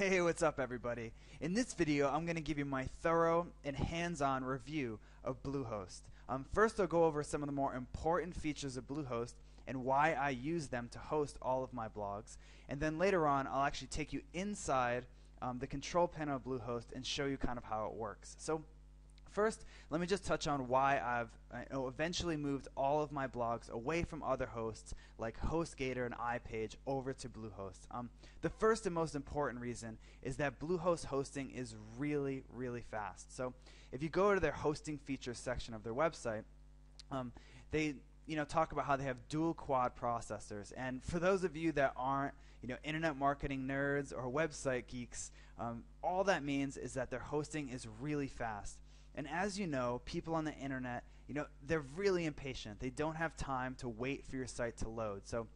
Hey, what's up everybody? In this video, I'm going to give you my thorough and hands-on review of Bluehost. First, I'll go over some of the more important features of Bluehost and why I use them to host all of my blogs. And then later on, I'll actually take you inside the control panel of Bluehost and show you kind of how it works. So first, let me just touch on why I've eventually moved all of my blogs away from other hosts like HostGator and iPage over to Bluehost. The first and most important reason is that Bluehost hosting is really, really fast. So if you go to their hosting features section of their website, they talk about how they have dual quad processors. And for those of you that aren't internet marketing nerds or website geeks, all that means is that their hosting is really fast. And as you know, people on the internet, they're really impatient. They don't have time to wait for your site to load. So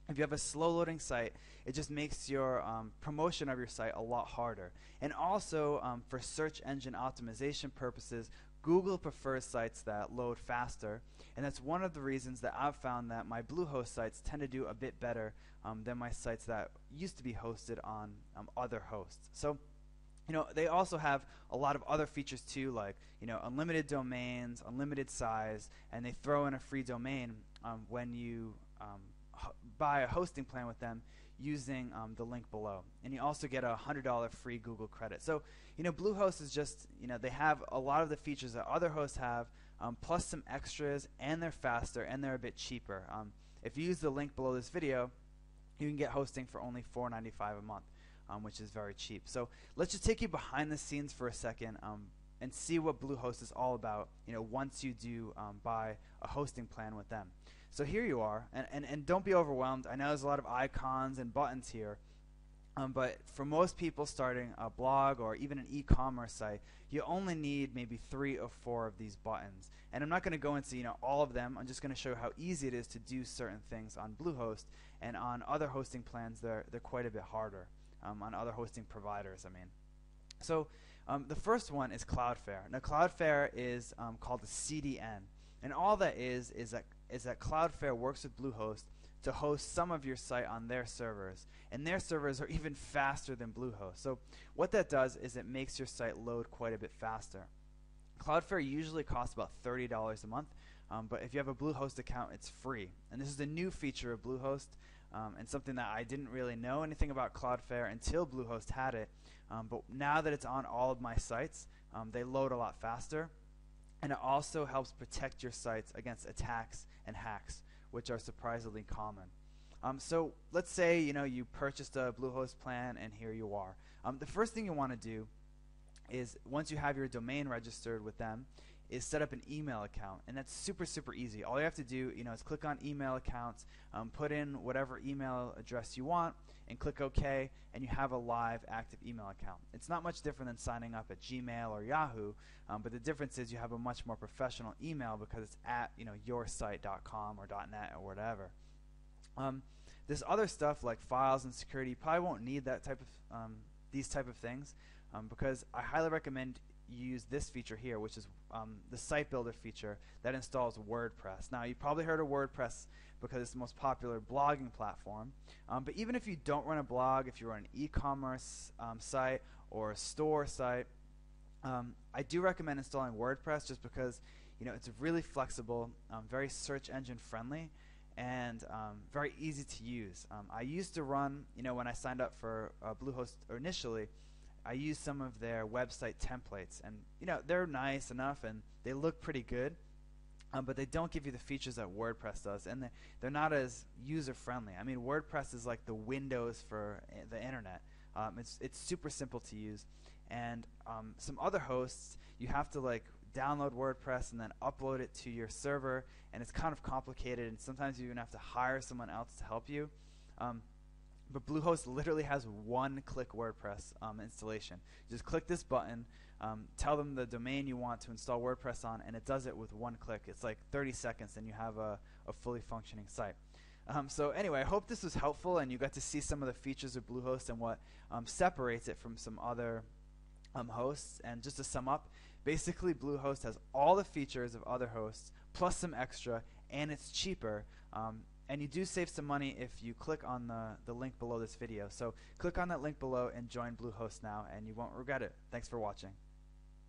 if you have a slow loading site, it just makes your promotion of your site a lot harder. And also for search engine optimization purposes, Google prefers sites that load faster, and that's one of the reasons that I've found that my Bluehost sites tend to do a bit better than my sites that used to be hosted on other hosts. So they also have a lot of other features too, like unlimited domains, unlimited size, and they throw in a free domain when you buy a hosting plan with them using the link below. And you also get a $100 free Google credit. So Bluehost is just, they have a lot of the features that other hosts have, plus some extras, and they're faster and they're a bit cheaper. If you use the link below this video, you can get hosting for only $4.95 a month. Which is very cheap. So let's just take you behind the scenes for a second and see what Bluehost is all about once you do buy a hosting plan with them. So here you are, and don't be overwhelmed. I know there's a lot of icons and buttons here, but for most people starting a blog or even an e-commerce site, you only need maybe 3 or 4 of these buttons. And I'm not going to go into all of them. I'm just going to show you how easy it is to do certain things on Bluehost, and on other hosting plans they're quite a bit harder. On other hosting providers, I mean. So the first one is Cloudflare. Now Cloudflare is called a CDN, and all that is that Cloudflare works with Bluehost to host some of your site on their servers, and their servers are even faster than Bluehost. So what that does is it makes your site load quite a bit faster. Cloudflare usually costs about $30 a month, but if you have a Bluehost account, it's free. And this is a new feature of Bluehost, and something that I didn't really know anything about Cloudflare until Bluehost had it. But now that it's on all of my sites, they load a lot faster, and it also helps protect your sites against attacks and hacks, which are surprisingly common. So let's say you purchased a Bluehost plan, and here you are. The first thing you want to do is, once you have your domain registered with them, is set up an email account, and that's super easy. All you have to do is click on email accounts, put in whatever email address you want, and click OK, and you have a live active email account. It's not much different than signing up at Gmail or Yahoo, but the difference is you have a much more professional email because it's at yoursite.com or .net or whatever. This other stuff like files and security, you probably won't need that type of these type of things, because I highly recommend you use this feature here, which is the site builder feature that installs WordPress. Now, you've probably heard of WordPress because it's the most popular blogging platform, but even if you don't run a blog, if you run an e-commerce site or a store site, I do recommend installing WordPress just because it's really flexible, very search engine friendly, and very easy to use. I used to run, when I signed up for Bluehost initially, I used some of their website templates, and they're nice enough and they look pretty good, but they don't give you the features that WordPress does, and they're not as user friendly. I mean, WordPress is like the Windows for the internet. It's super simple to use, and some other hosts, you have to download WordPress and then upload it to your server, and it's kind of complicated, and sometimes you even have to hire someone else to help you. But Bluehost literally has one-click WordPress installation. You just click this button, tell them the domain you want to install WordPress on, and it does it with one click. It's like 30 seconds, and you have a fully functioning site. So anyway, I hope this was helpful, and you got to see some of the features of Bluehost and what separates it from some other hosts. And just to sum up, basically Bluehost has all the features of other hosts, plus some extra, and it's cheaper. And you do save some money if you click on the link below this video. So click on that link below and join Bluehost now, and you won't regret it. Thanks for watching.